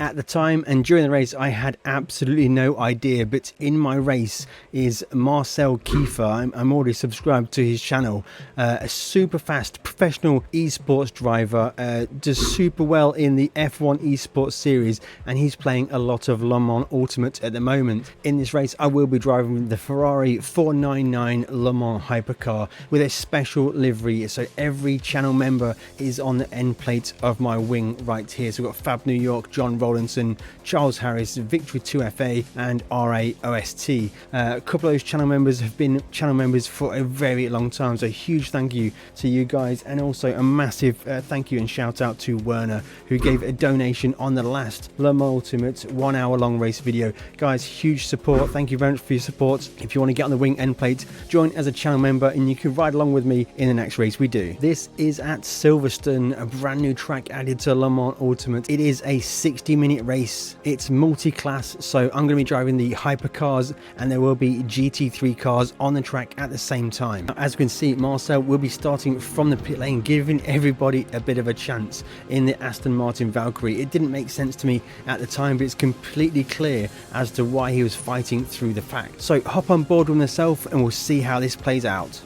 at the time, and during the race I had absolutely no idea, but in my race is Marcel Kiefer. I'm already subscribed to his channel. A super fast professional esports driver, does super well in the F1 esports series, and he's playing a lot of Le Mans Ultimate at the moment. In this race I will be driving the Ferrari 499 Le Mans hypercar with a special livery, so every channel member is on the end plate of my wing right here. So we've got Fab New York, John Rollinson, Charles Harris, Victory 2FA and RAOST. A couple of those channel members have been channel members for a very long time, so a huge thank you to you guys, and also a massive thank you and shout out to VYRA, who gave a donation on the last Le Mans Ultimate 1 hour long race video. Guys, huge support, thank you very much for your support. If you want to get on the wing end plate, join as a channel member and you can ride along with me in the next race we do. This is at Silverstone, a brand new track added to Le Mans Ultimate. It is a 60-minute race. It's multi-class, so I'm going to be driving the hypercars and there will be GT3 cars on the track at the same time. As you can see, Marcel will be starting from the pit lane, giving everybody a bit of a chance in the Aston Martin Valkyrie. It didn't make sense to me at the time, but it's completely clear as to why he was fighting through the pack. So hop on board with myself and we'll see how this plays out.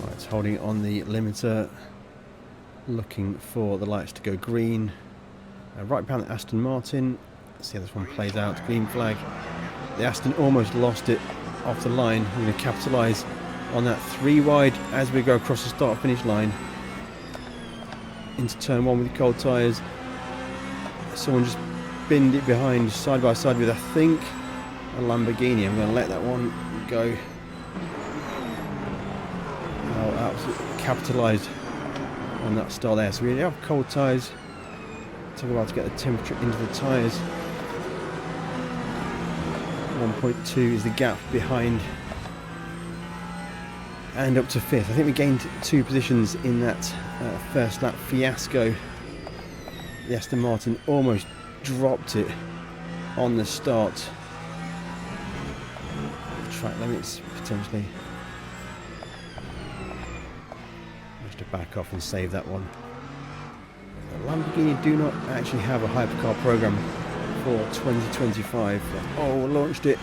Right, holding on the limiter, looking for the lights to go green. Right behind the Aston Martin. Let's see how this one plays out. Green flag. The Aston almost lost it off the line. We're going to capitalise on that 3 wide as we go across the start finish line into turn 1 with the cold tyres. Someone just binned it behind, side by side with, I think, a Lamborghini. I'm going to let that one go. Oh, absolutely capitalised on that start there. So we have cold tyres. Took a while to get the temperature into the tyres. 1.2 is the gap behind and up to 5th. I think we gained 2 positions in that first lap fiasco. The Aston Martin almost dropped it on the start. Track limits potentially. Managed to back off and save that one. Lamborghini do not actually have a hypercar program for 2025. Oh, launched it.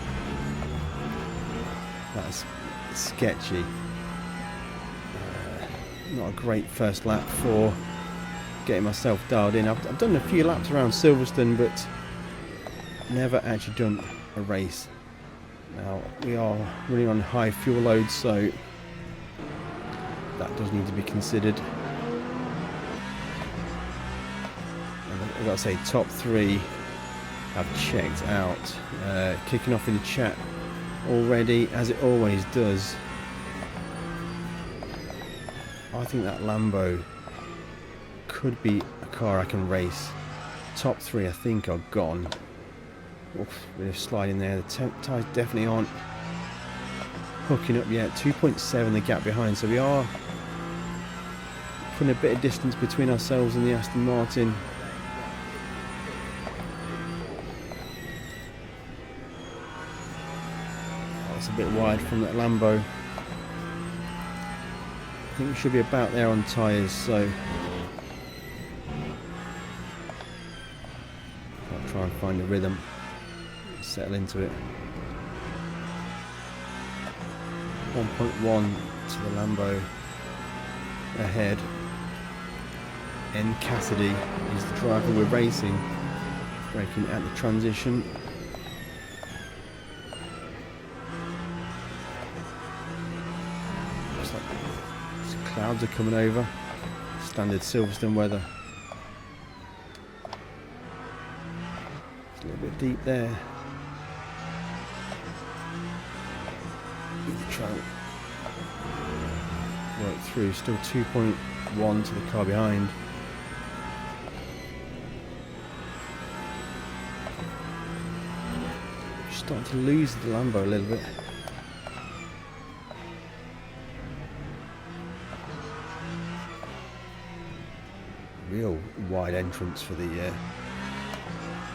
That's sketchy. Not a great first lap for getting myself dialed in. I've done a few laps around Silverstone, but never actually done a race. Now we are running on high fuel loads, so that does need to be considered. I've got to say, top 3 have checked out. Kicking off in the chat already, as it always does. I think that Lambo could be a car I can race. Top 3 I think are gone. Oof, bit of slide in there. The tyres definitely aren't hooking up yet. 2.7 the gap behind, so we are putting a bit of distance between ourselves and the Aston Martin. That's a bit wide from that Lambo. I think we should be about there on tyres, so I'll try and find a rhythm, settle into it. 1.1 to the Lambo ahead. N Cassidy is the driver we're racing, braking at the transition. Looks like clouds are coming over. Standard Silverstone weather. It's a little bit deep there. Try and work through. Still 2.1 to the car behind. Starting to lose the Lambo a little bit. Real wide entrance for the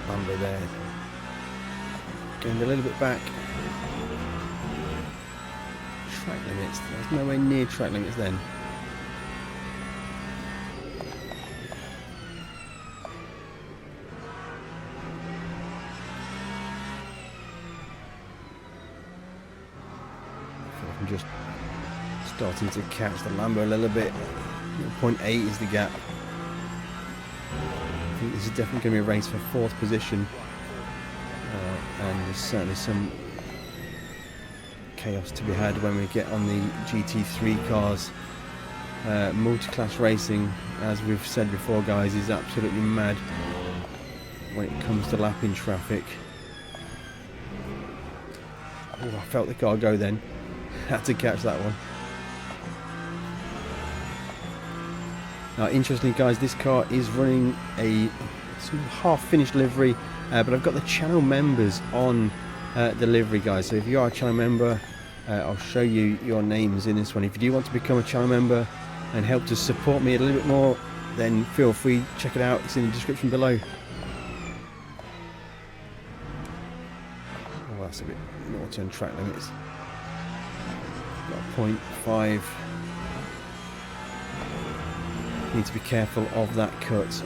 Lambo there. Going a little bit back. Track limits. There's nowhere near track limits then. just starting to catch the Lambo a little bit. 0.8 is the gap. I think this is definitely going to be a race for 4th position, and there's certainly some chaos to be had when we get on the GT3 cars. Multi-class racing, as we've said before guys, is absolutely mad when it comes to lapping traffic. Oh, I felt the car go then. Had to catch that one. Now interestingly guys, this car is running a sort of half-finished livery, but I've got the channel members on the livery guys, so if you are a channel member, I'll show you your names in this one. If you do want to become a channel member and help to support me a little bit more, then feel free, check it out, it's in the description below. Oh, that's a bit naughty on track limits. Got 0.5. Need to be careful of that cut. Looks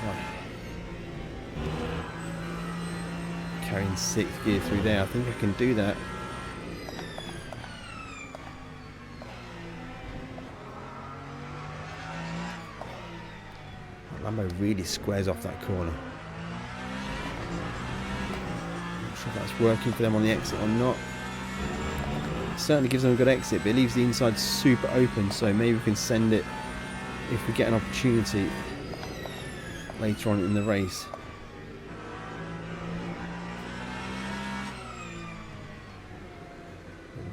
like carrying 6th gear through there. I think I can do that. Lambo really squares off that corner. Not sure if that's working for them on the exit or not. Certainly gives them a good exit, but it leaves the inside super open, so maybe we can send it if we get an opportunity later on in the race.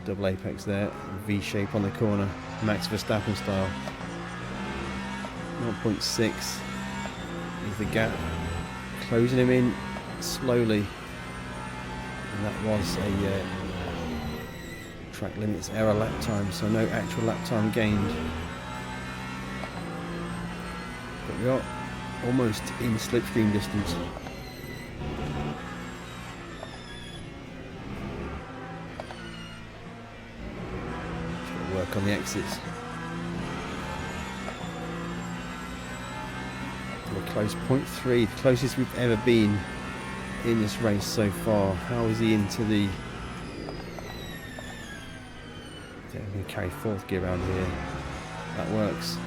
Double apex there, V shape on the corner, Max Verstappen style. 0.6 is the gap, closing him in slowly, and that was a track limits error lap time, so no actual lap time gained, but we are almost in slipstream distance. Just work on the exits. We're close, 0.3, the closest we've ever been in this race so far. How is he into the... I'm going to carry 4th gear around here. That works.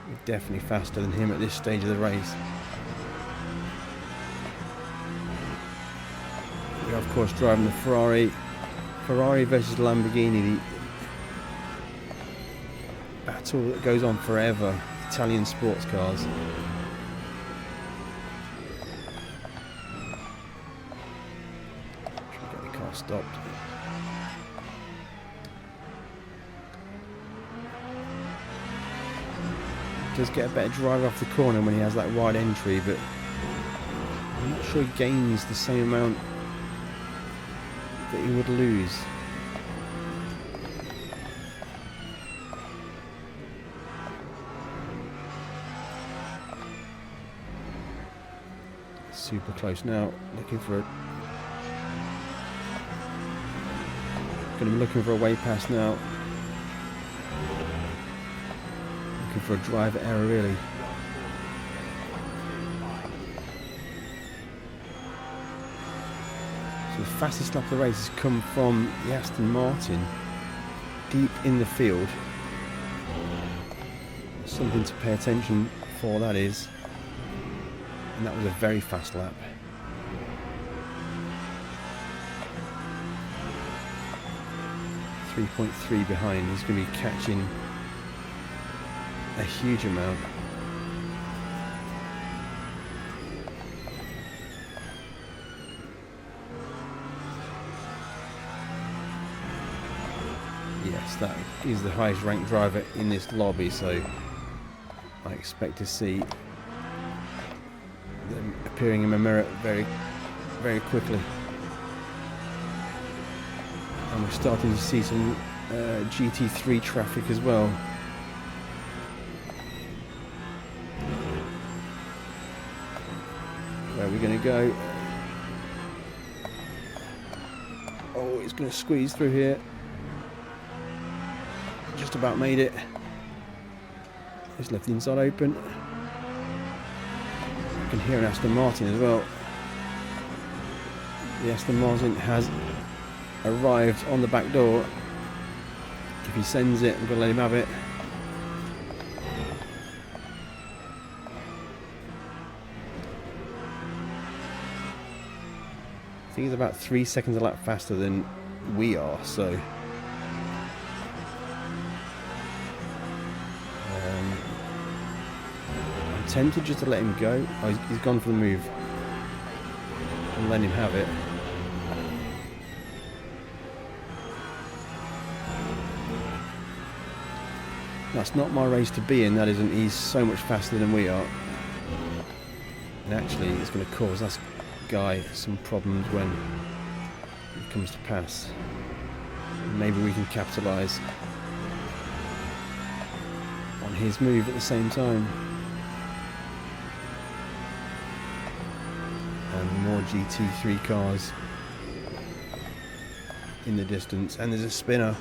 We're definitely faster than him at this stage of the race. We are of course driving the Ferrari. Ferrari versus Lamborghini. The battle that goes on forever. Italian sports cars. Stopped. Does get a better drive off the corner when he has that wide entry, but I'm not sure he gains the same amount that he would lose. Super close now, looking for a... Going to be looking for a way pass now. Looking for a driver error really. So the fastest lap of the race has come from the Aston Martin, deep in the field. Something to pay attention for, that is. And that was a very fast lap. .3 behind. He's going to be catching a huge amount. Yes, that is the highest ranked driver in this lobby, so I expect to see them appearing in my mirror very, very quickly. And we're starting to see some GT3 traffic as well. Where are we going to go? Oh, it's going to squeeze through here. Just about made it. Just left the inside open. can hear an Aston Martin as well. The Aston Martin has arrived on the back door. If he sends it, I'm going to let him have it. I think he's about 3 seconds a lap faster than we are, so I'm tempted just to let him go. Oh, he's gone for the move. I'm letting him have it. That's not my race to be in, that isn't. He's so much faster than we are. And actually it's going to cause us guy some problems when it comes to pass. Maybe we can capitalise on his move at the same time. And more GT3 cars in the distance, and there's a spinner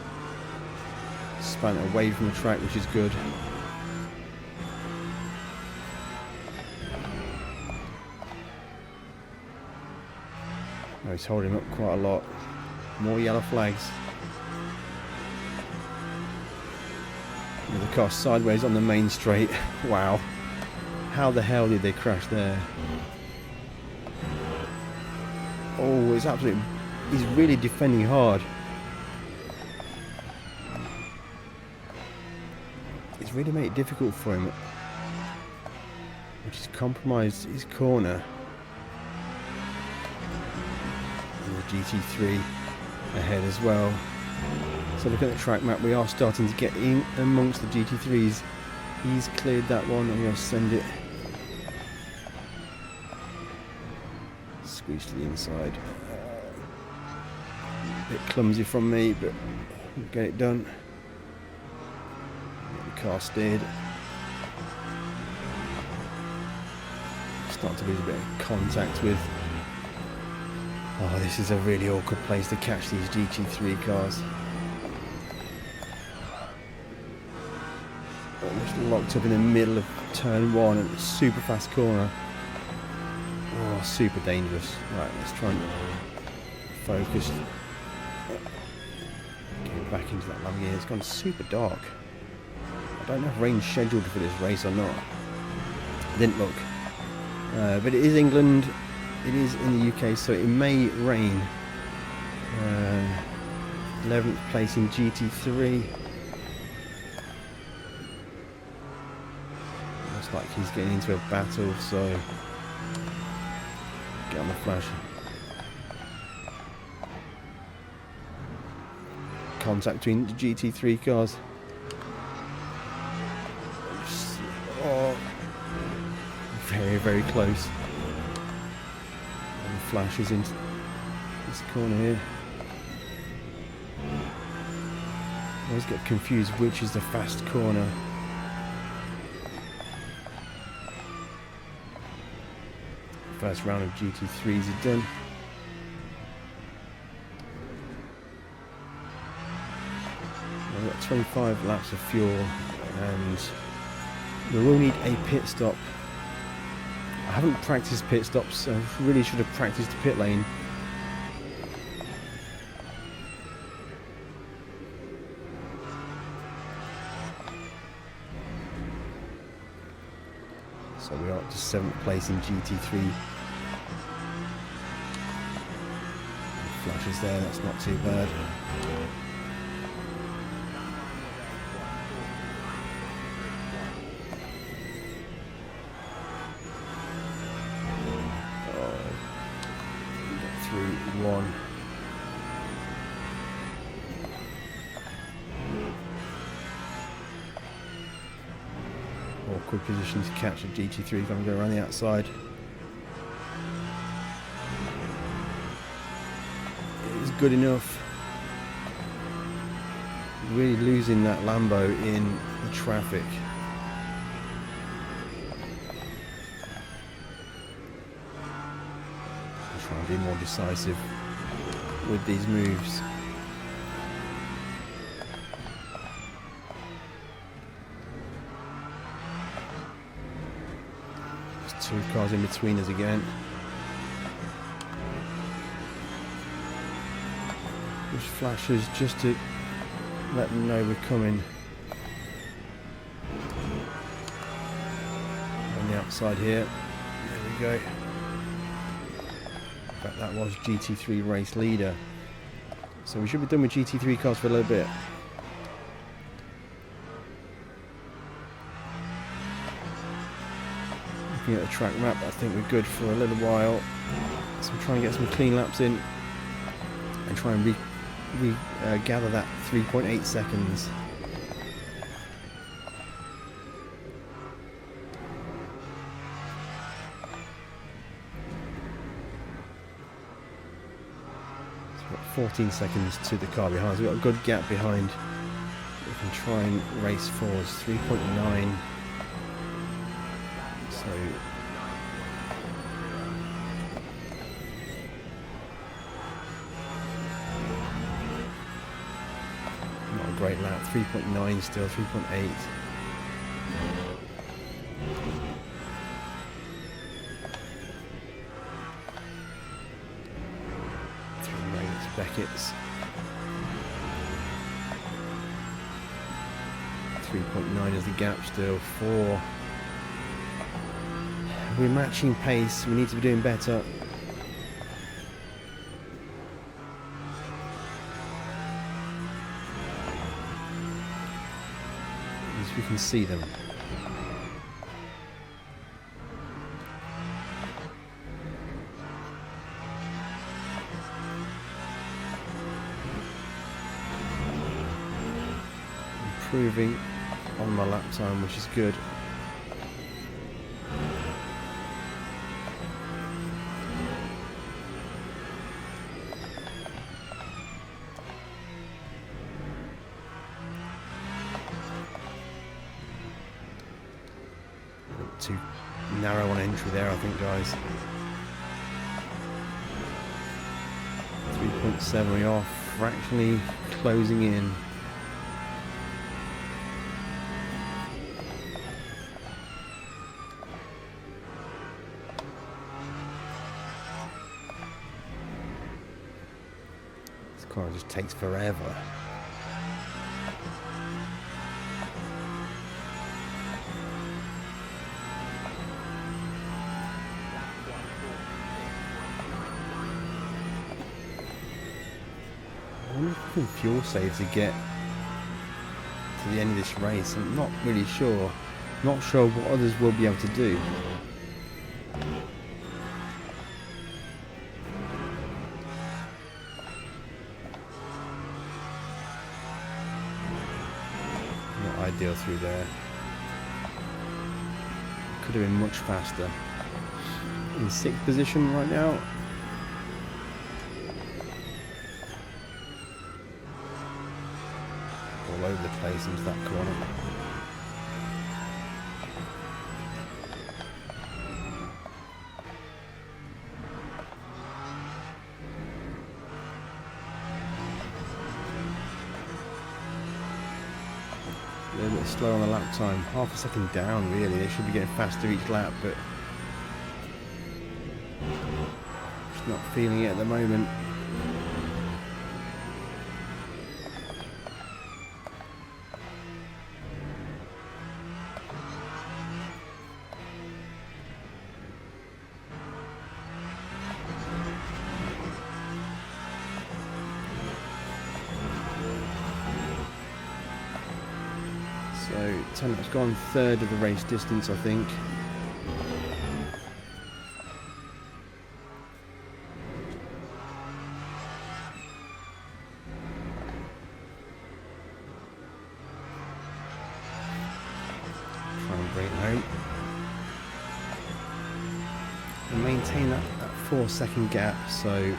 spun away from the track, which is good. Oh, he's holding up quite a lot. More yellow flags. With the car sideways on the main straight. Wow. How the hell did they crash there? Oh, it's absolutely... He's really defending hard. It's really made it difficult for him. Which has compromised his corner. And the GT3 ahead as well. So look at the track map, we are starting to get in amongst the GT3s. He's cleared that one. I'm going to send it. Squeeze to the inside. A bit clumsy from me, but we'll get it done. Get the car steered. Start to lose a bit of contact with... Oh, this is a really awkward place to catch these GT3 cars. Almost locked up in the middle of turn one and a super fast corner. Oh, super dangerous. Right, let's try and focus. Getting back into that lap gear. It's gone super dark. I don't know if rain's scheduled for this race or not. I didn't look. But it is England. It is in the UK, so it may rain. 11th place in GT3. Looks like he's getting into a battle, so get on the flash. Contact between the GT3 cars. Oh, very, very close. And the flash is into this corner here. I always get confused which is the fast corner. First round of GT3s are done. I've got 25 laps of fuel and we will need a pit stop. I haven't practiced pit stops, so I really should have practiced the pit lane. So we are up to 7th place in GT3. Flashes there, that's not too bad. Get through one. Awkward position to catch a GT3 going to go around the outside. It was good enough. Really losing that Lambo in the traffic. I'll try and be more decisive with these moves. 2 cars in between us again. Just flashes just to let them know we're coming. On the outside here. There we go. In fact, that was GT3 race leader. So we should be done with GT3 cars for a little bit. Looking at the track map, I think we're good for a little while. So we're trying to get some clean laps in and try and gather that 3.8 seconds. So we've got 14 seconds to the car behind, so we've got a good gap behind. We can try and race forwards. 3.9. So not a great lap. 3.9 still. 3.8. Beckett's 3.9 is the gap still. 4. We're matching pace. We need to be doing better. At least we can see them. Improving on my lap time, which is good. Too narrow on entry there, I think, guys. 3.7, we are fractionally closing in. This car just takes forever. I wonder if we can fuel save to get to the end of this race. I'm not really sure. Not sure what others will be able to do. Not ideal through there. Could have been much faster. In 6th position right now. All over the place into that corner. A little bit slow on the lap time. Half a second down, really. They should be getting faster each lap, but just not feeling it at the moment. So Tanner's gone 3rd of the race distance, I think. Try and break home. And maintain that 4-second gap, so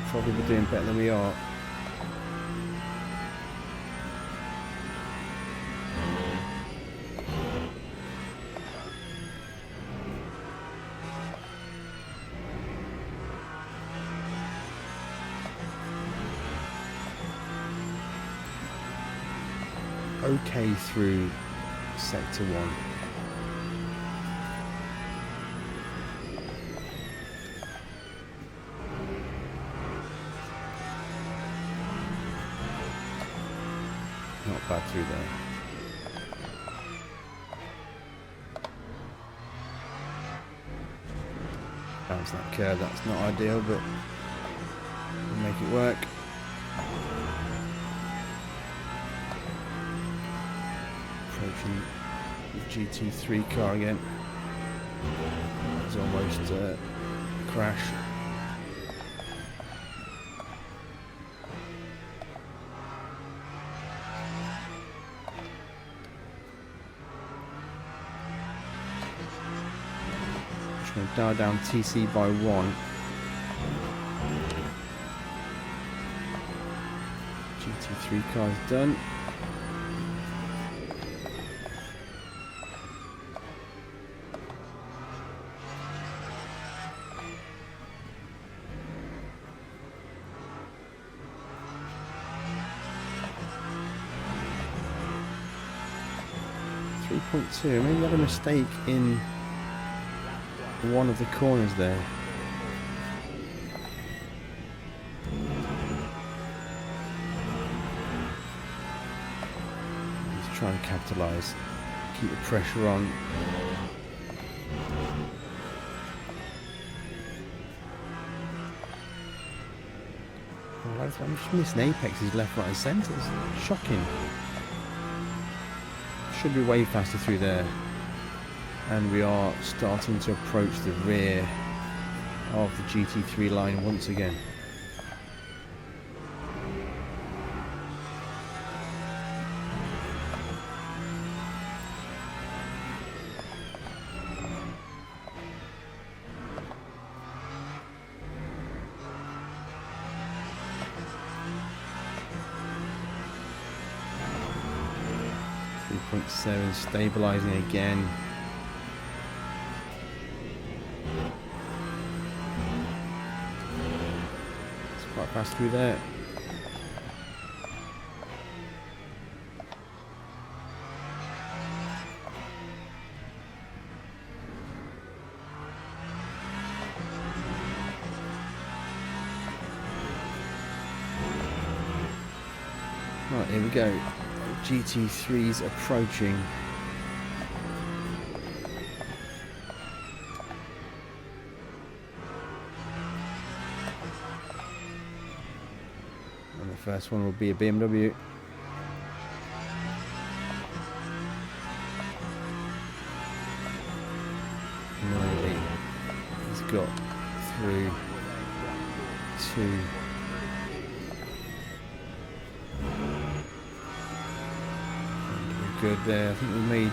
probably be doing better than we are. okay through sector 1. Not bad through there. Bounce that curve, that's not ideal, but we'll make it work. Approaching the GT3 car again. It's almost a crash. Trying to dial down TC by 1. GT3 car's done. .2. I maybe had a mistake in one of the corners there. He's trying to capitalise, keep the pressure on. I'm just missing apexes left, right and centre. It's shocking. Should be way faster through there, and we are starting to approach the rear of the GT3 line once again. .7 stabilising again. It's quite fast through there. Right, here we go. GT3's approaching. And the first one will be a BMW. Nearly. He's got through 2. Good there. I think we made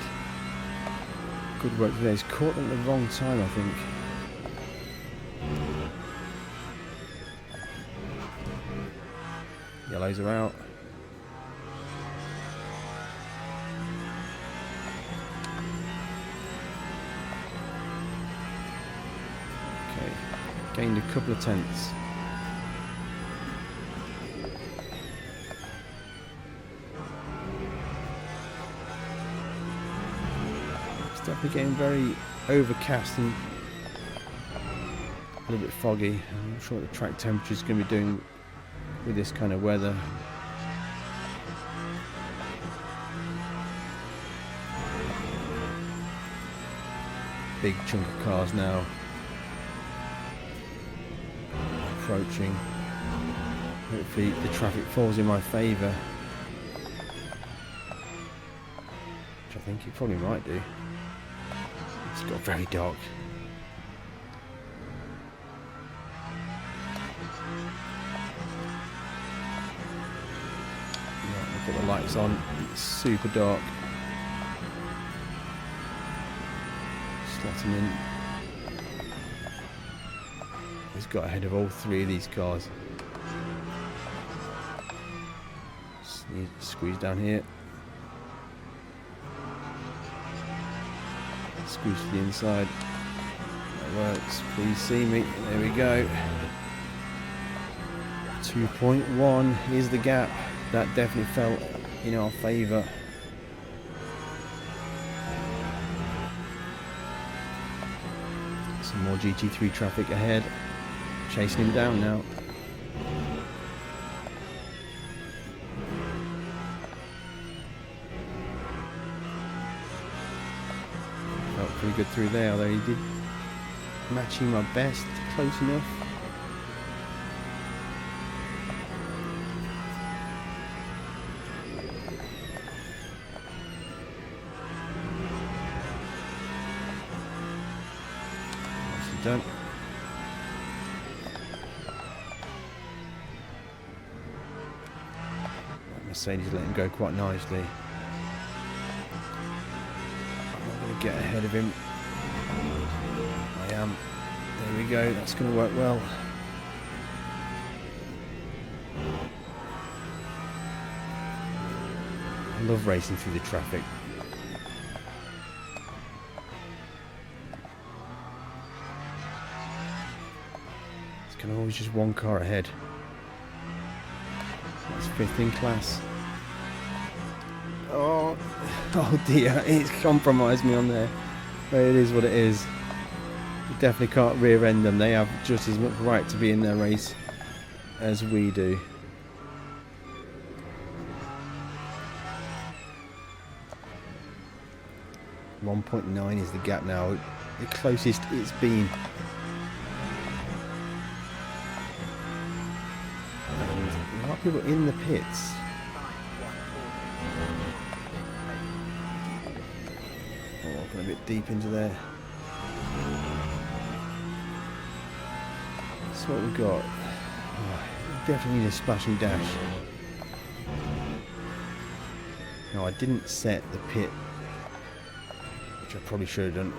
good work today. He's caught them at the wrong time, I think. Yellows are out. Okay, gained a couple of tenths. Definitely getting very overcast and a little bit foggy. I'm not sure what the track temperature is going to be doing with this kind of weather. Big chunk of cars now approaching. Hopefully the traffic falls in my favour, which I think it probably might do. It's got very dark. Yeah, put the lights on. It's super dark. Slotting in. He's got ahead of all 3 of these cars. Squeeze down here. Squeeze to the inside. That works. Please see me. There we go. 2.1 is the gap. That definitely felt in our favour. More GT3 traffic ahead. Chasing him down now. Felt pretty good through there, although he did matching my best. Close enough. Done. Mercedes let him go quite nicely. I'm not going to get ahead of him. I am. There we go. That's going to work well. I love racing through the traffic. And always just one car ahead. That's 5th in class. Oh dear, it's compromised me on there. But it is what it is. You definitely can't rear end them. They have just as much right to be in their race as we do. .9 is the gap now. The closest it's been. A lot of people in the pits. Oh, I've gone a bit deep into there. That's what we've got. Oh, definitely need a splash and dash. No, I didn't set the pit, which I probably should have done.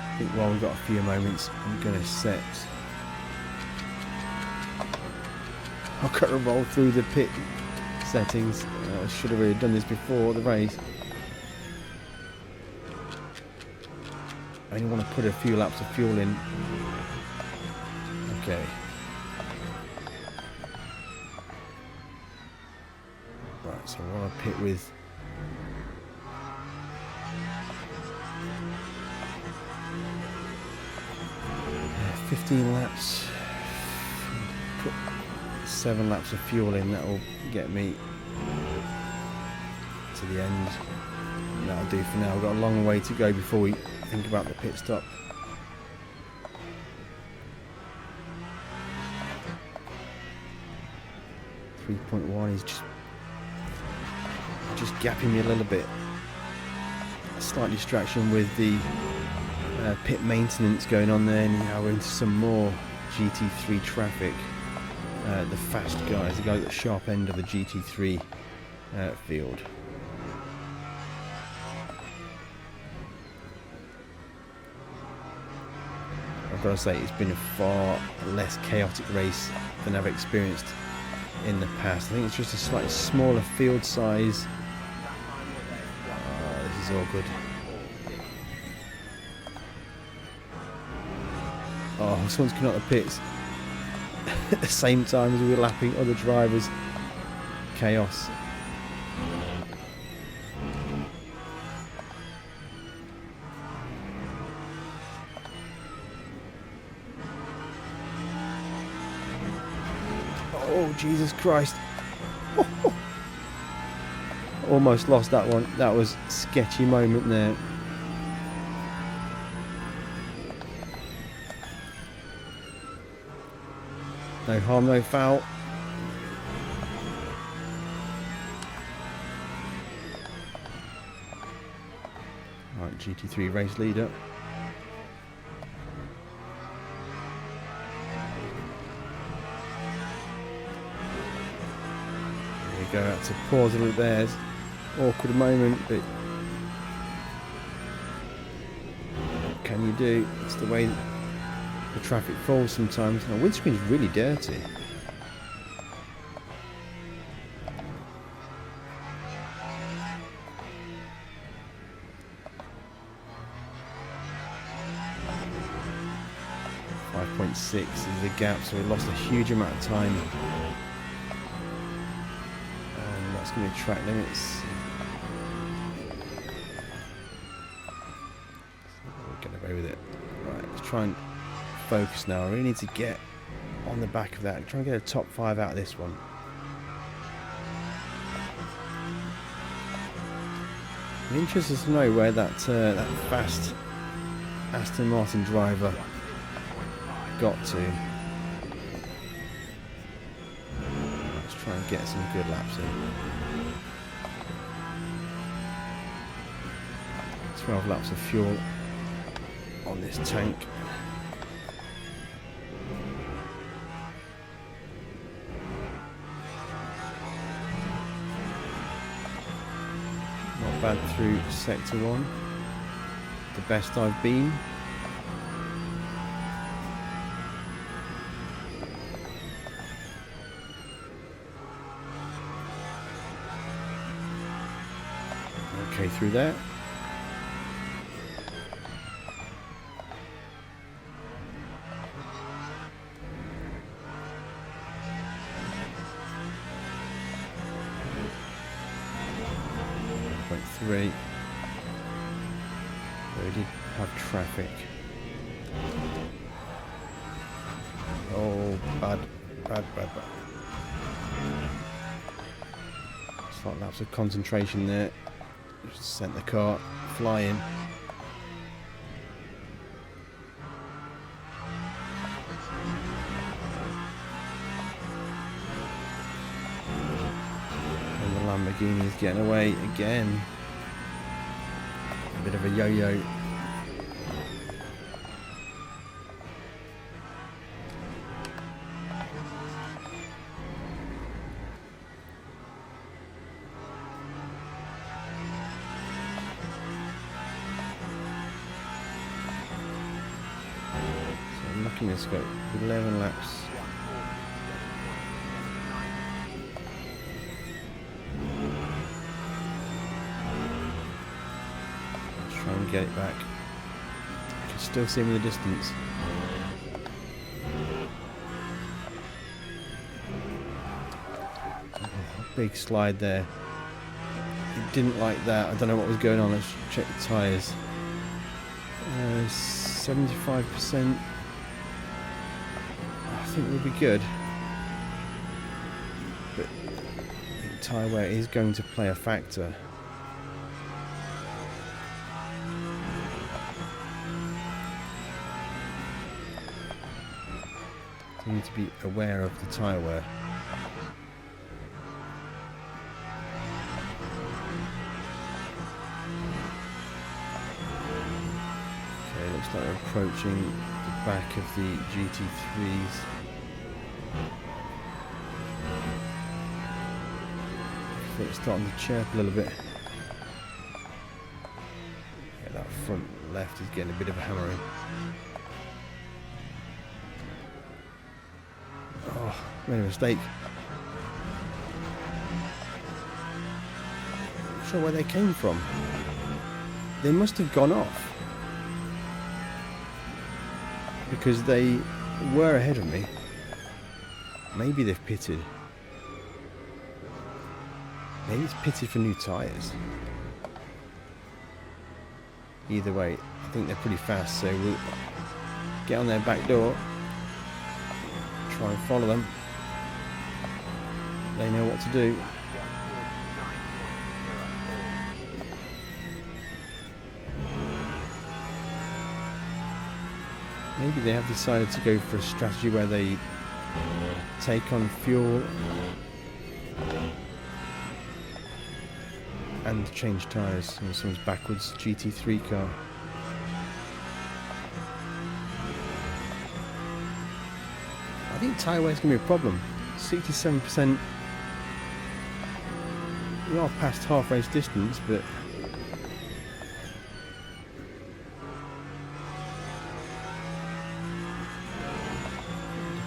I think while we've got a few moments, I'm going to set. I've got to roll through the pit settings. I should have really done this before the race. I only want to put a few laps of fuel in. Okay. Right, so I want to pit with 15 laps. Put 7 laps of fuel in, that will get me to the end. And that'll do for now. We've got a long way to go before we think about the pit stop. .1 is just gapping me a little bit. A slight distraction with the pit maintenance going on there, and now we're into some more GT3 traffic. The fast guys, the guys at the sharp end of the GT3 field. I've got to say, it's been a far less chaotic race than I've experienced in the past. I think it's just a slightly smaller field size. This is all good. Oh, someone's coming out of the pits at the same time as we were lapping other drivers. Chaos. Oh, Jesus Christ. Almost lost that one. That was a sketchy moment there. No harm, no foul. Right, GT3 race leader. Go out to pause a little there. Awkward moment, but what can you do? It's the way the traffic falls sometimes. My windscreen is really dirty. .6 is the gap, so we lost a huge amount of time. That's going to be track limits. We'll get away with try and focus now. I really need to get on the back of that. Try and get a top 5 out of this one. I'm interested to know where that fast Aston Martin driver got to. Let's try and get some good laps in. 12 laps of fuel on this tank. Not bad through sector 1. The best I've been. Okay, through there. Three. We did have traffic. Oh, bad. Slight lapse of concentration there. Just sent the car flying. And the Lamborghini is getting away again. A bit of a yo-yo. So I'm looking at this, got 11 laps. Try and get it back. I can still see him in the distance. Oh, big slide there. He didn't like that. I don't know what was going on. Let's check the tyres. 75%. I think we'll be good. But I think tyre wear is going to play a factor. You need to be aware of the tyre wear. Okay, looks like we're approaching the back of the GT3s. I think it's starting to chirp a little bit. Yeah, that front left is getting a bit of a hammering. Made a mistake. Not sure where they came from. They must have gone off because they were ahead of me. Maybe they've pitted. Maybe it's pitted for new tyres. Either way, I think they're pretty fast, so we'll get on their back door, try and follow them. They know what to do. Maybe they have decided to go for a strategy where they take on fuel and change tyres. And this one's backwards GT3 car. I think tyre wear is going to be a problem. 67%. We are past half race distance, but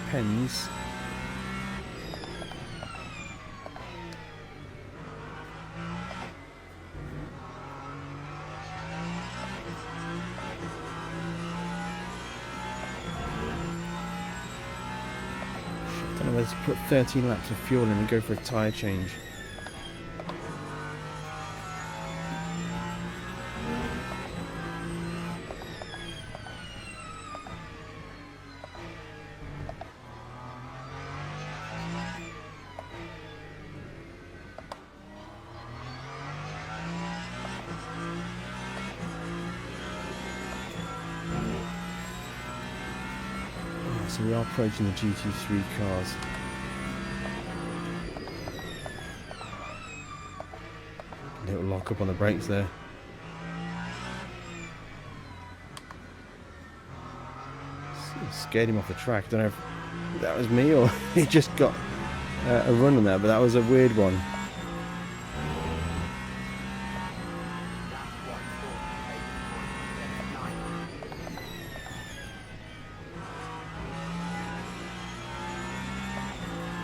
depends. I don't know whether to put 13 laps of fuel in and go for a tyre change. So we are approaching the GT3 cars. Little lock up on the brakes there. Scared him off the track. Don't know if that was me or he just got a run on that, but that was a weird one.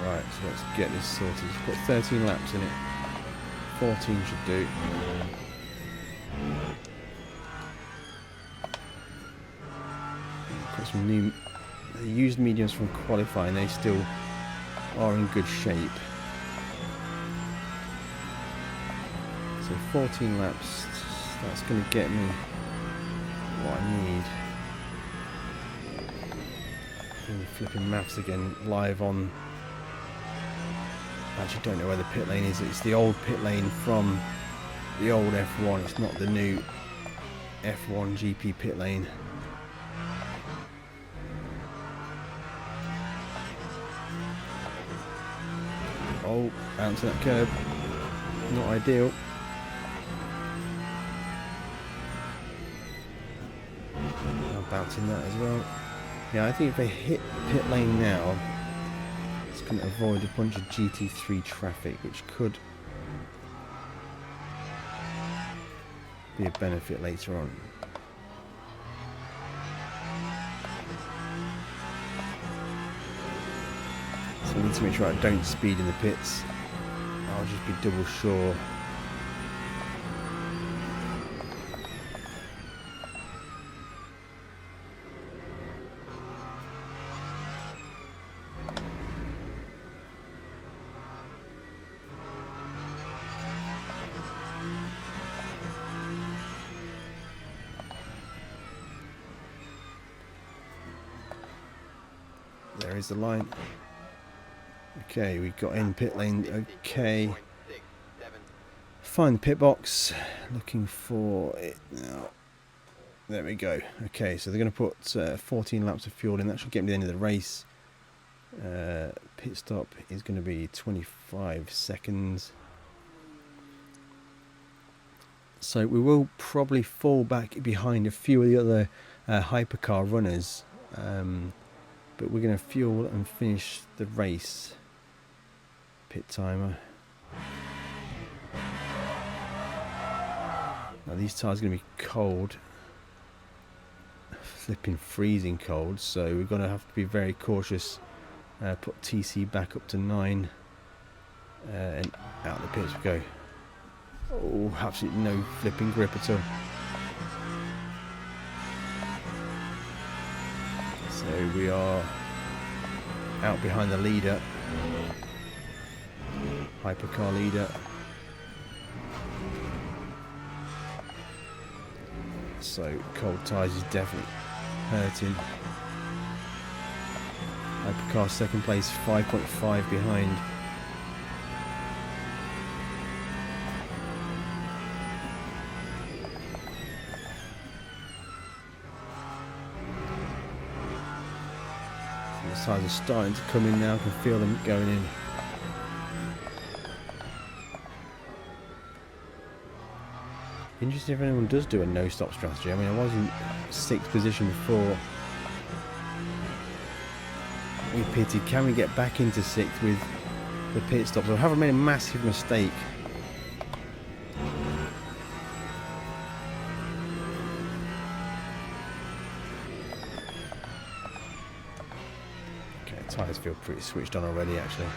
Right, so let's get this sorted. It's got 13 laps in it. 14 should do. Got some new used mediums from qualifying. They still are in good shape. So 14 laps. That's going to get me what I need. Flipping maths again, live on. I actually don't know where the pit lane is. It's the old pit lane from the old F1. It's not the new F1 GP pit lane. Oh, out to that curb. Not ideal. I'm bouncing that as well. Yeah, I think if they hit pit lane now, it's going to avoid a bunch of GT3 traffic, which could be a benefit later on. So I need to make sure I don't speed in the pits. I'll just be double sure. There is the line. Okay, we got in pit lane. Okay. Find the pit box. Looking for it now. There we go. Okay, so they're going to put 14 laps of fuel in. That should get me to the end of the race. Pit stop is going to be 25 seconds. So we will probably fall back behind a few of the other hypercar runners. But we're going to fuel and finish the race. Pit timer. Now these tyres are going to be cold. Flipping freezing cold. So we're going to have to be very cautious. Put TC back up to 9. And out the pits we go. Oh, absolutely no flipping grip at all. So we are out behind the leader, hypercar leader. So cold tyres is definitely hurting. Hypercar second place, 5.5 behind. The tyres are starting to come in now. I can feel them going in. Interesting if anyone does do a no-stop strategy. I mean, I was in 6th position before we pitted. Can we get back into 6th with the pit stops? I haven't made a massive mistake. Tyres feel pretty switched on already, actually.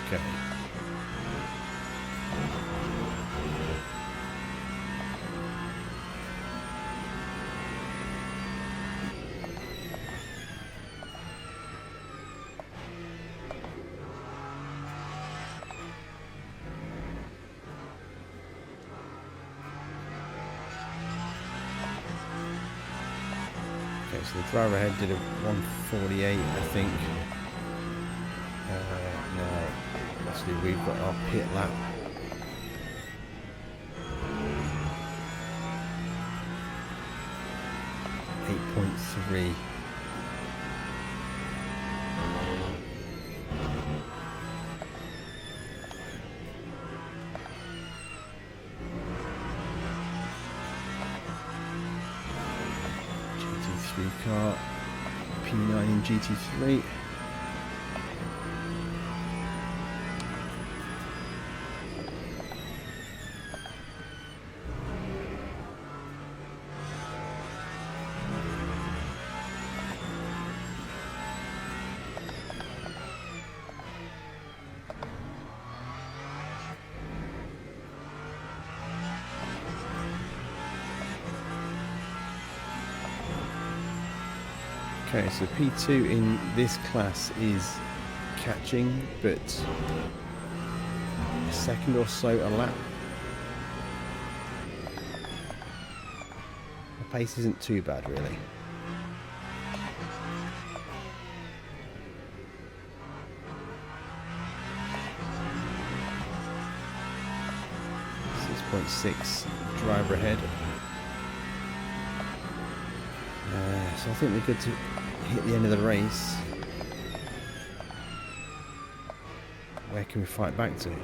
Okay. So the driver ahead did a 148, I think. Now, obviously we've got our pit lap. 1.3. GT3 car, P9 in GT3. Okay, so P2 in this class is catching, but a second or so a lap. The pace isn't too bad, really. .6 driver ahead. So I think we're good to hit the end of the race. Where can we fight back to?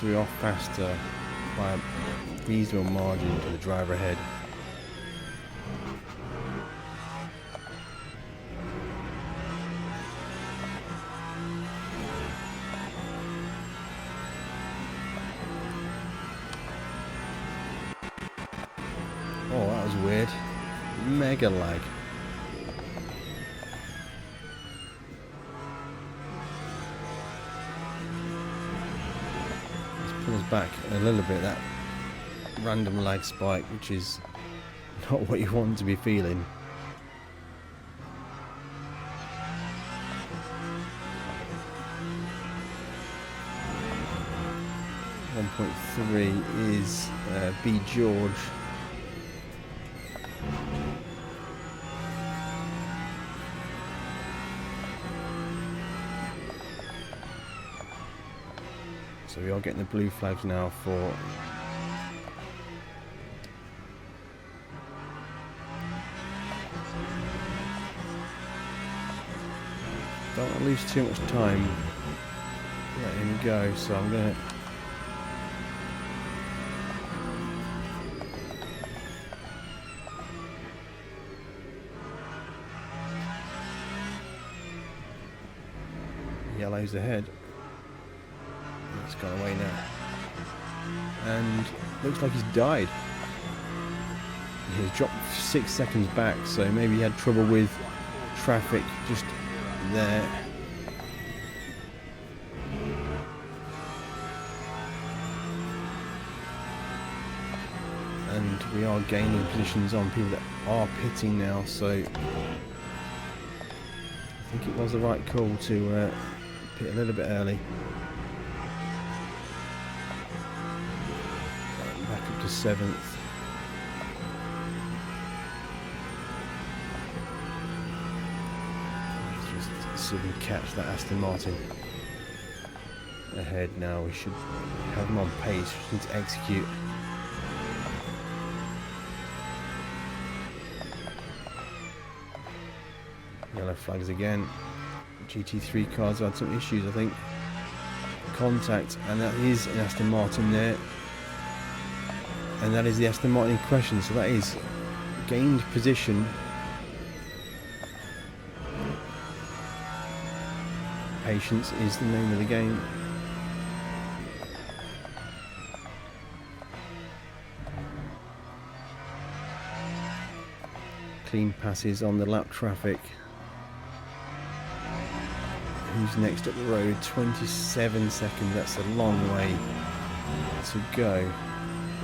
We are faster by a reasonable margin to the driver ahead. Oh, that was weird. Mega lag. Pulls back a little bit, that random lag spike, which is not what you want to be feeling. .3 is B George. So we are getting the blue flags now for don't want to lose too much time. Let him go, so I'm going to yellow's ahead. It's gone away now. And looks like he's died. He's dropped 6 seconds back, so maybe he had trouble with traffic just there. And we are gaining positions on people that are pitting now, so I think it was the right call to pit a little bit early. Back up to 7th. Let's just see if we can catch that Aston Martin ahead now. We should have them on pace. We need to execute. Yellow flags again. GT3 cars had some issues, I think. Contact, and that is an Aston Martin there. And that is the Aston Martin in question, so that is gained position. Patience is the name of the game. Clean passes on the lap traffic. Who's next up the road? 27 seconds, that's a long way to go.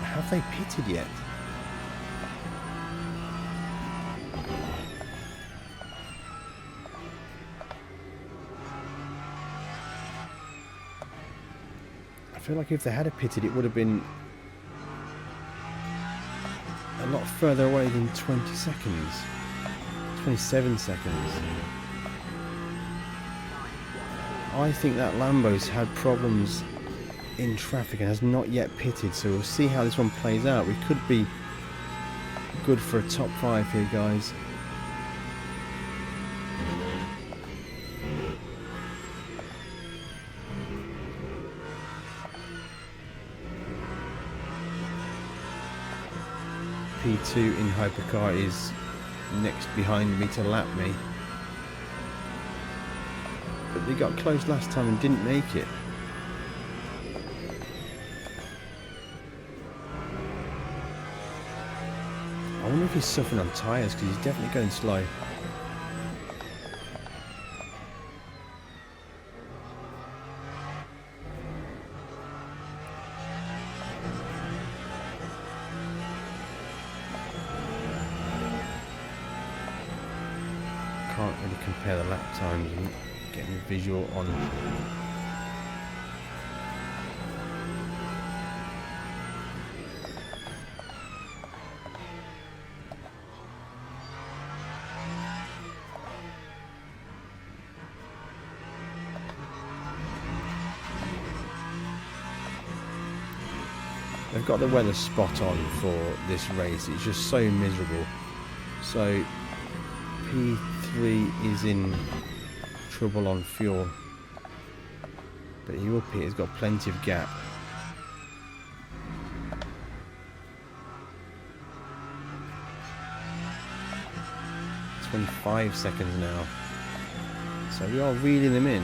Have they pitted yet? feel like if they had pitted, it would have been a lot further away than 20 seconds. 27 seconds. I think that Lambo's had problems in traffic and has not yet pitted, so we'll see how this one plays out. We could be good for a top 5 here, guys. P2 in hypercar is next behind me to lap me, but they got close last time and didn't make it. I wonder if he's suffering on tyres, because he's definitely going slow. Can't really compare the lap times and getting a visual on. They've got the weather spot on for this race. It's just so miserable. So P3 is in trouble on fuel, but he will pit. He's got plenty of gap. It's 25 seconds now, so we are reeling them in.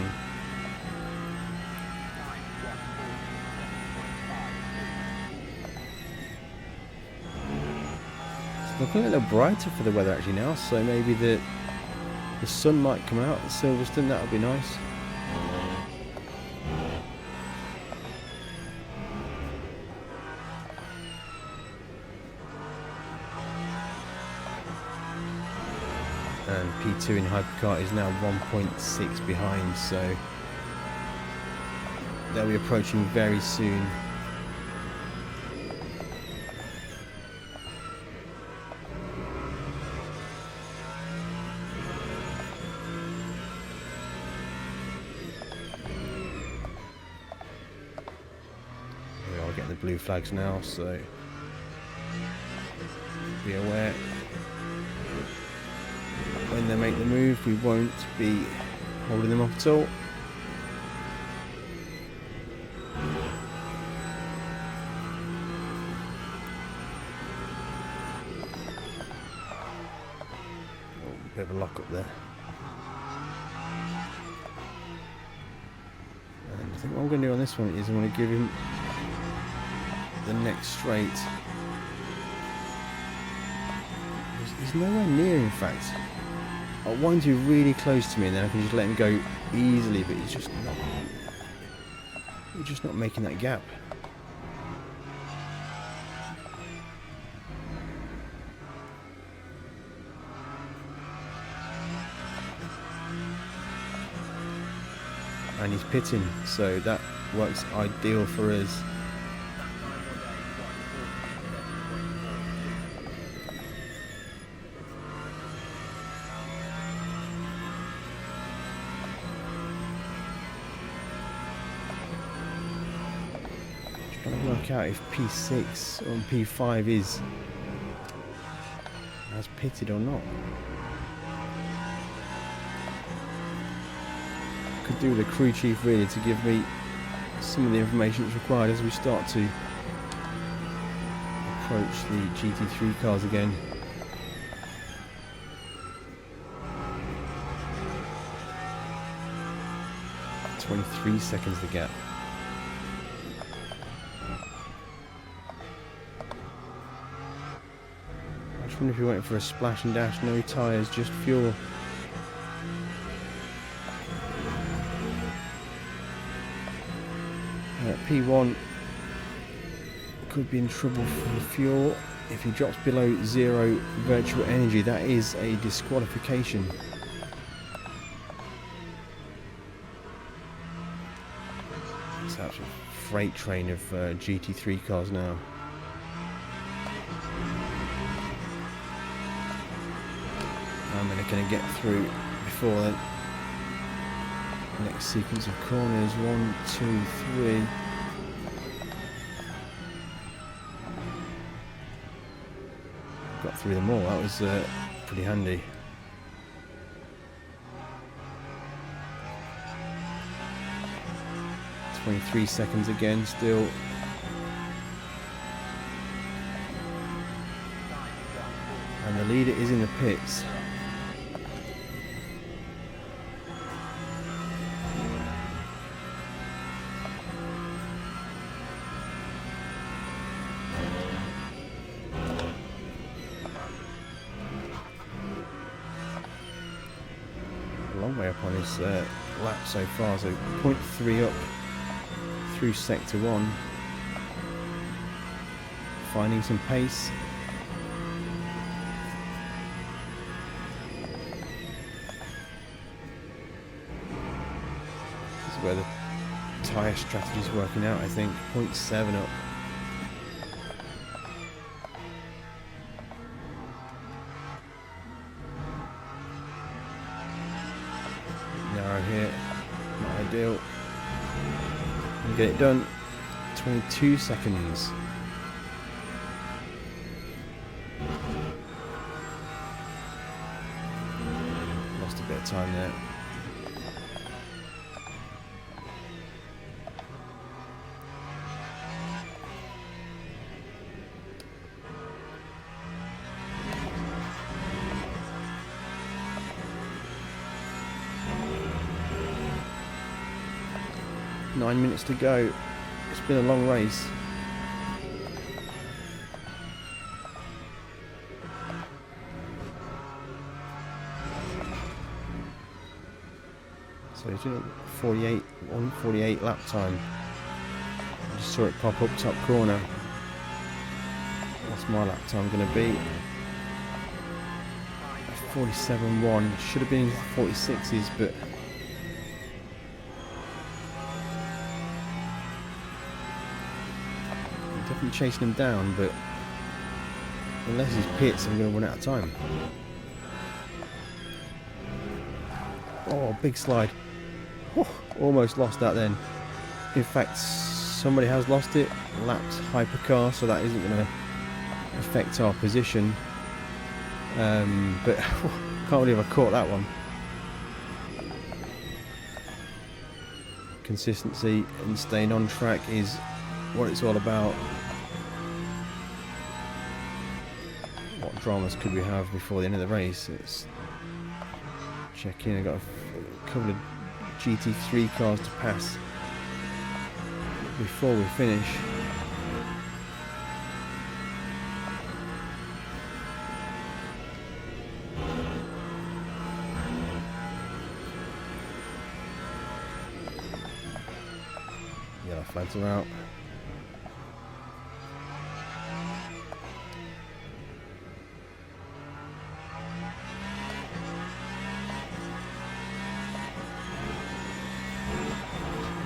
It's looking a little brighter for the weather actually now, so maybe the sun might come out at Silverstone. That would be nice. And P2 in hypercar is now 1.6 behind, so they'll be approaching very soon. We are getting the blue flags now, so be aware. When they make the move, we won't be holding them up at all. Oh, a bit of a lock up there. And I think what I'm going to do on this one is I'm going to give him the next straight. He's nowhere near, in fact. I want him to be really close to me, and then I can just let him go easily, but he's just not making that gap. And he's pitting, so that works ideal for us. Trying to work out if P6 or P5 has pitted or not. Could do with a crew chief really to give me some of the information that's required as we start to approach the GT3 cars again. – 23 seconds the gap. I just wonder if you're waiting for a splash and dash, no tyres, just fuel. P1 could be in trouble for the fuel. If he drops below 0 virtual energy, that is a disqualification. It's absolutely freight train of GT3 cars now. I'm going to get through before the next sequence of corners. 1, 2, 3. Got through them all. That was pretty handy. .3 seconds again still. And the leader is in the pits. A long way up on his lap so far, so 0.3 up through sector 1, finding some pace. This is where the tyre strategy is working out, I think. 0.7 up. Narrow here, not ideal. Get it done. 22 seconds. Lost a bit of time there. Nine minutes to go. It's been a long race. So he's doing 1:48 lap time. I just saw it pop up top corner. What's my lap time going to be? 47.1. Should have been 46s, but definitely chasing him down, but unless he's pits, I'm going to run out of time. Oh, big slide. Oh, almost lost that then. In fact, somebody has lost it. Lapped hypercar, so that isn't going to affect our position. But can't believe I caught that one. Consistency and staying on track is what it's all about. What dramas could we have before the end of the race? Let's check in. I've got a couple of GT3 cars to pass before we finish. Yellow flags are out.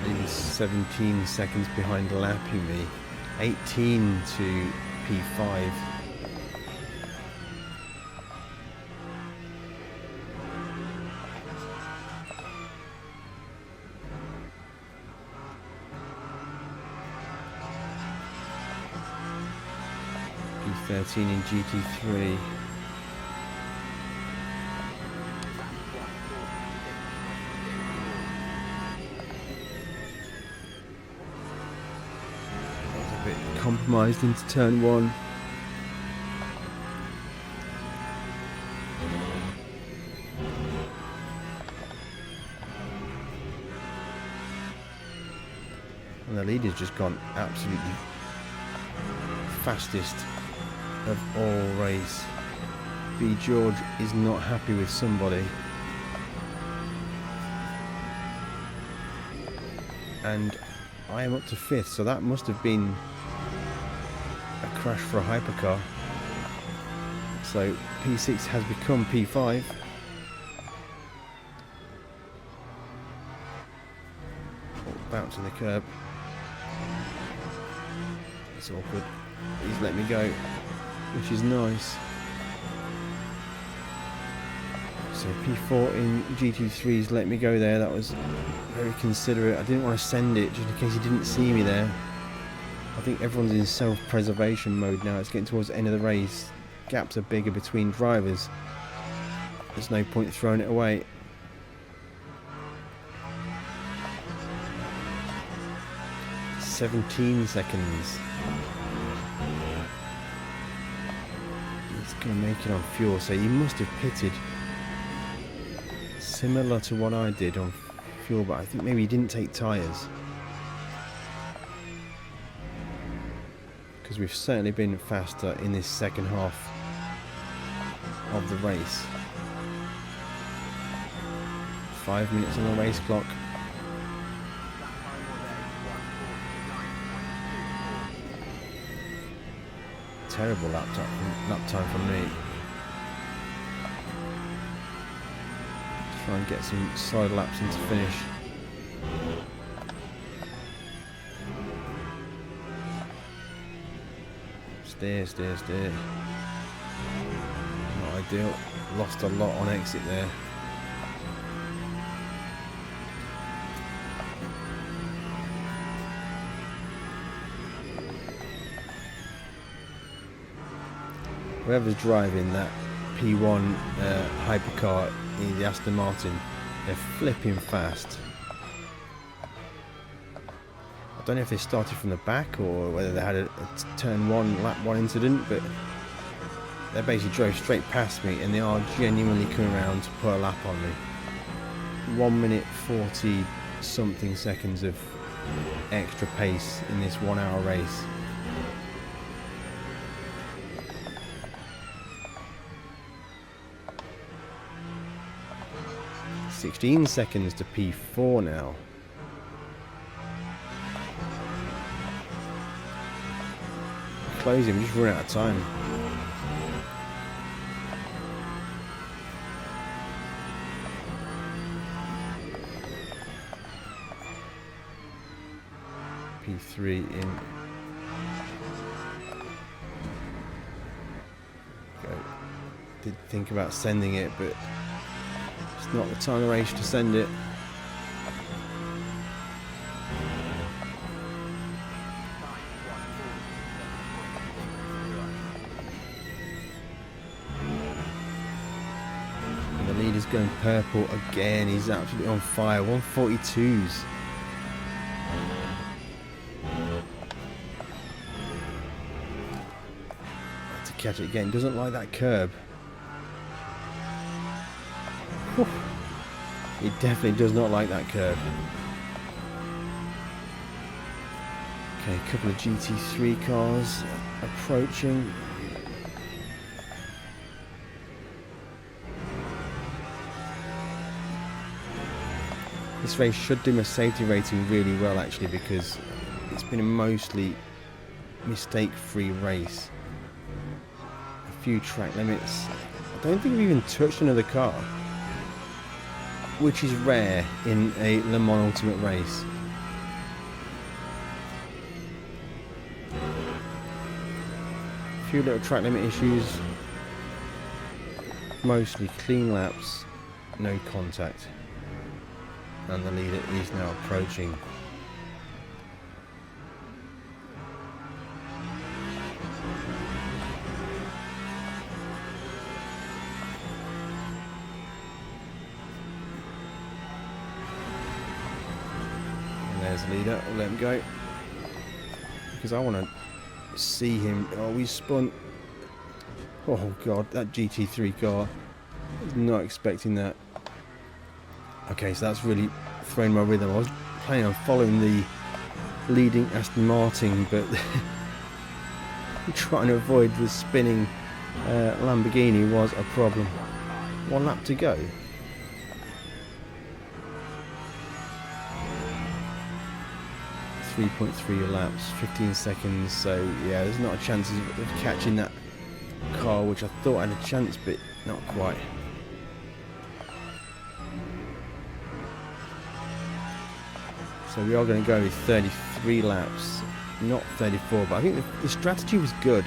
Leaving 17 seconds behind, lapping me. 18 to P5. P13 in GT3. Compromised into turn 1. And the leader's just gone absolutely fastest of all race. B. George is not happy with somebody. And I am up to 5th, so that must have been a crash for a hypercar. So P6 has become P5. Oh, bouncing the curb. That's awkward. He's let me go, which is nice. So P4 in GT3's let me go there. That was very considerate. I didn't want to send it just in case he didn't see me there. I think everyone's in self-preservation mode now. It's getting towards the end of the race. Gaps are bigger between drivers. There's no point throwing it away. "17 seconds. He's going to make it on fuel, so he must have pitted similar to what I did on fuel, but I think maybe he didn't take tyres. Because we've certainly been faster in this second half of the race. 5 minutes on the race clock. Terrible lap time from me. Try and get some side laps into finish. Steer. Not ideal. Lost a lot on exit there. Whoever's driving that P1 hypercar in the Aston Martin, they're flipping fast. I don't know if they started from the back or whether they had a turn 1, lap 1 incident, but they basically drove straight past me and they are genuinely coming around to put a lap on me. 1 minute 40 something seconds of extra pace in this 1 hour race. "16 seconds to P4 now. Closing, we're just running out of time. P3 in. Go. Did think about sending it, but it's not the time of the race to send it. And the leader's going purple again. He's absolutely on fire. 142s. To catch it again. Doesn't like that curb. Whew. He definitely does not like that curve. Okay, a couple of GT3 cars approaching. This race should do my safety rating really well actually, because it's been a mostly mistake-free race. A few track limits. I don't think we've even touched another car, which is rare in a Le Mans Ultimate race. A few little track limit issues, mostly clean laps, no contact, and the leader is now approaching. There's the leader. I'll let him go because I want to see him. Oh, we spun. Oh god, that GT3 car. I was not expecting that. Okay, so that's really thrown my rhythm. I was planning on following the leading Aston Martin, but trying to avoid the spinning Lamborghini was a problem. 1 lap to go. .3 laps, 15 seconds, so yeah, there's not a chance of catching that car, which I thought I had a chance, but not quite. So we are going to go with 33 laps not 34, but I think the strategy was good.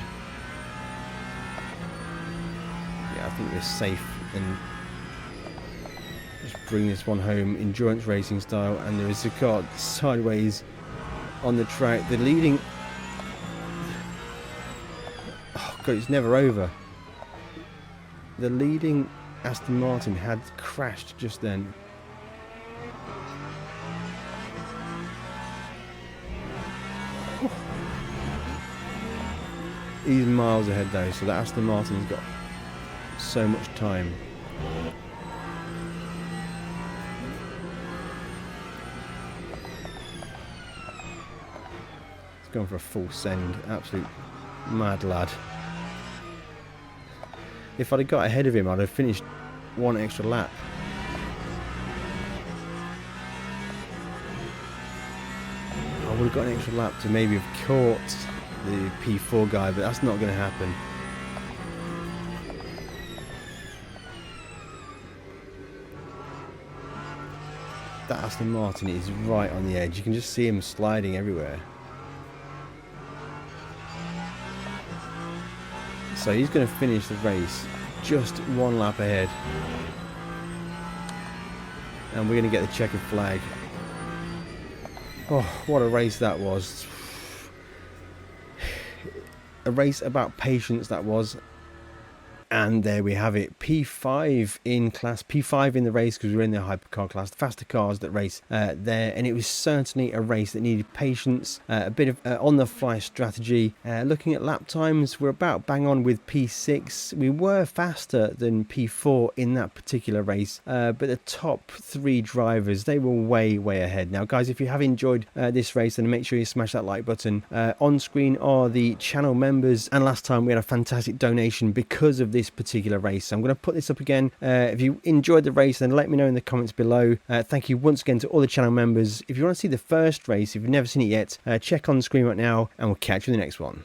Yeah, I think we're safe and just bring this one home, endurance racing style. And there is a car sideways on the track. The leading, oh god, it's never over. The leading Aston Martin had crashed just then. He's miles ahead though, so that Aston Martin's got so much time. He's going for a full send, absolute mad lad. If I'd have got ahead of him, I'd have finished one extra lap. I would have got an extra lap to maybe have caught the P4 guy, but that's not going to happen. That Aston Martin is right on the edge. You can just see him sliding everywhere. So he's going to finish the race just one lap ahead. And we're going to get the checkered flag. Oh, what a race that was. A race about patience that was. And there we have it, P5 in class, P5 in the race because we were in the hypercar class, the faster cars that race there, and it was certainly a race that needed patience, a bit of on-the-fly strategy. Looking at lap times, we're about bang on with P6. We were faster than P4 in that particular race, but the top three drivers, they were way ahead. Now guys, if you have enjoyed this race, then make sure you smash that like button. On screen are the channel members, and last time we had a fantastic donation because of this particular race. So I'm going to put this up again. If you enjoyed the race, then let me know in the comments below. Thank you once again to all the channel members. If you want to see the first race, if you've never seen it yet, check on the screen right now, and we'll catch you in the next one.